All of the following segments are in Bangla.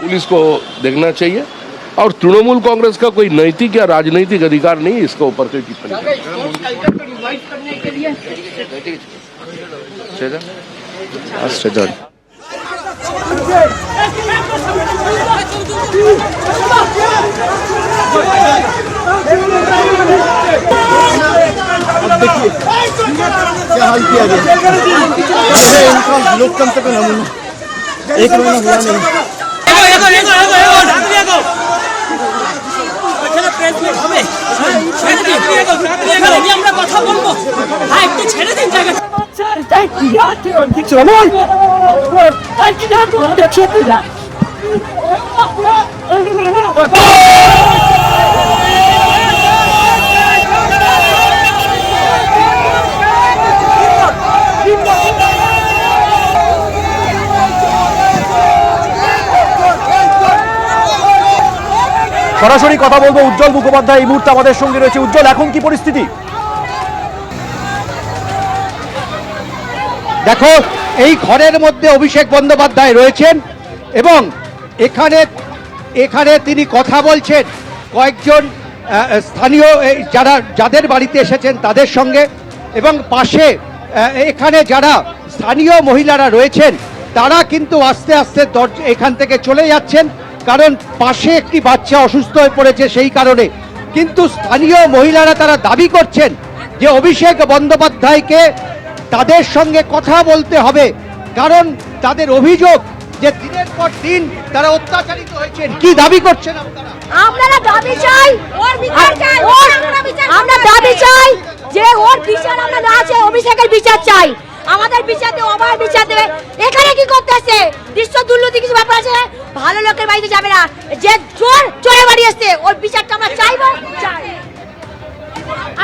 पुलिस को देखना चाहिए और तृणमूल कांग्रेस का कोई नैतिक या राजनीतिक अधिकार नहीं है इसके ऊपर कोई टिप्पणी देखिए क्या हाल किया गया इनका लोकतंत्र का नमूना एक महीना हुआ नहीं আমরা কথা বলবো হ্যাঁ একটু ছেড়ে দিন জায়গা সরাসরি কথা বলবো উজ্জ্বল মুখোপাধ্যায় এই মুহূর্তে আমাদের সঙ্গে রয়েছে। উজ্জ্বল, এখন কি পরিস্থিতি? দেখো, এই ঘরের মধ্যে অভিষেক বন্দ্যোপাধ্যায় রয়েছেন এবং এখানে তিনি কথা বলছেন কয়েকজন স্থানীয় যাদের বাড়িতে এসেছেন তাদের সঙ্গে, এবং পাশে এখানে যারা স্থানীয় মহিলারা রয়েছেন তারা কিন্তু আস্তে আস্তে এখান থেকে চলে যাচ্ছেন, কারণ পাশে একটি বাচ্চা অসুস্থ হয়ে পড়েছে সেই কারণে। কিন্তু স্থানীয় মহিলারা তারা দাবি করছেন যে অভিষেক বন্দ্যোপাধ্যায়কে তাদের সঙ্গে কথা বলতে হবে, কারণ তাদের অভিযোগ যে দিনের পর দিন তারা অত্যাচারিত হয়েছেন। কি দাবি করছেন আপনারা? আমরা দাবি চাই, ওর বিচার চাই, আমরা দাবি চাই যে ওর বিচার আমরা না চাই, অভিষেকের বিচার চাই। আমাদের বিচার দেবে, আমার বিচার দেবে। এখানে কি করতেছে? দৃশ্য দুর্নীতি কিছু ব্যাপার আছে, ভালো লোকের বাড়িতে যাবে না, যে চোরে বাড়ি আসছে ওর বিচারটা আমরা চাইবো, চাই,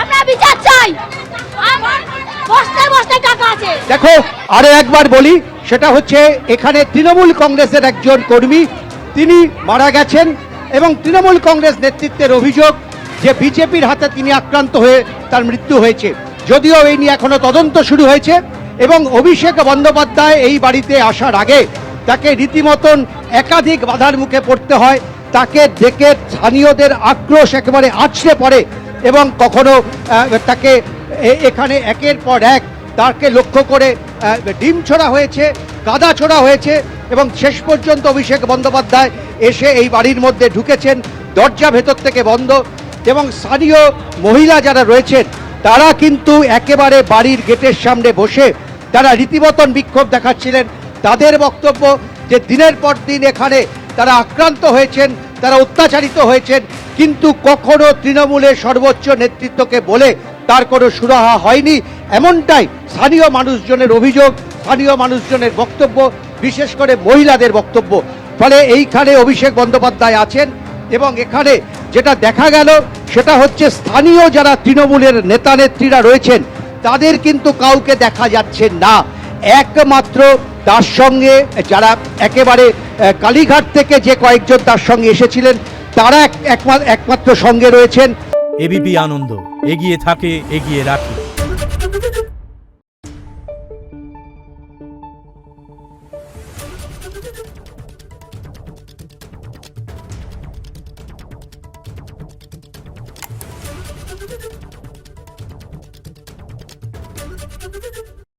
আমরা বিচার চাই। বস্তায় বস্তায় টাকা আছে। দেখো, আরো একবার বলি, সেটা হচ্ছে এখানে তৃণমূল কংগ্রেসের একজন কর্মী তিনি মারা গেছেন এবং তৃণমূল কংগ্রেস নেতৃত্বের অভিযোগ যে বিজেপির হাতে তিনি আক্রান্ত হয়ে তার মৃত্যু হয়েছে। যদিও এই নিয়ে এখনো তদন্ত শুরু হয়েছে এবং অভিষেক বন্দ্যোপাধ্যায় এই বাড়িতে আসার আগে তাকে রীতিমতন একাধিক বাধার মুখে পড়তে হয়, তাকে দেখে স্থানীয়দের আক্রোশ একেবারে আছড়ে পড়ে এবং কখনো তাকে এখানে একের পর এক তাকে লক্ষ্য করে ডিম ছোড়া হয়েছে, কাদা ছোড়া হয়েছে এবং শেষ পর্যন্ত অভিষেক বন্দ্যোপাধ্যায় এসে এই বাড়ির মধ্যে ঢুকেছেন, দরজা ভেতর থেকে বন্ধ, এবং স্থানীয় মহিলা যারা রয়েছেন তারা কিন্তু একেবারে বাড়ির গেটের সামনে বসে তারা রীতিমতন বিক্ষোভ দেখাচ্ছিলেন। তাদের বক্তব্য যে দিনের পর দিন এখানে তারা আক্রান্ত হয়েছেন, তারা অত্যাচারিত হয়েছেন, কিন্তু কখনো তৃণমূলের সর্বোচ্চ নেতৃত্বকে বলে তার কোনো সুরাহা হয়নি, এমনটাই স্থানীয় মানুষজনের অভিযোগ, স্থানীয় মানুষজনের বক্তব্য, বিশেষ করে মহিলাদের বক্তব্য। ফলে এইখানে অভিষেক বন্দ্যোপাধ্যায় আছেন এবং এখানে যেটা দেখা গেল সেটা হচ্ছে স্থানীয় যারা তৃণমূলের নেতা নেত্রীরা রয়েছেন তাদের কিন্তু কাউকে দেখা যাচ্ছে না। একমাত্র তার সঙ্গে যারা একেবারে কালীঘাট থেকে যে কয়েকজন তার সঙ্গে এসেছিলেন তারা একমাত্র সঙ্গে রয়েছেন। এবিপি আনন্দ, এগিয়ে থাকে, এগিয়ে রাখে।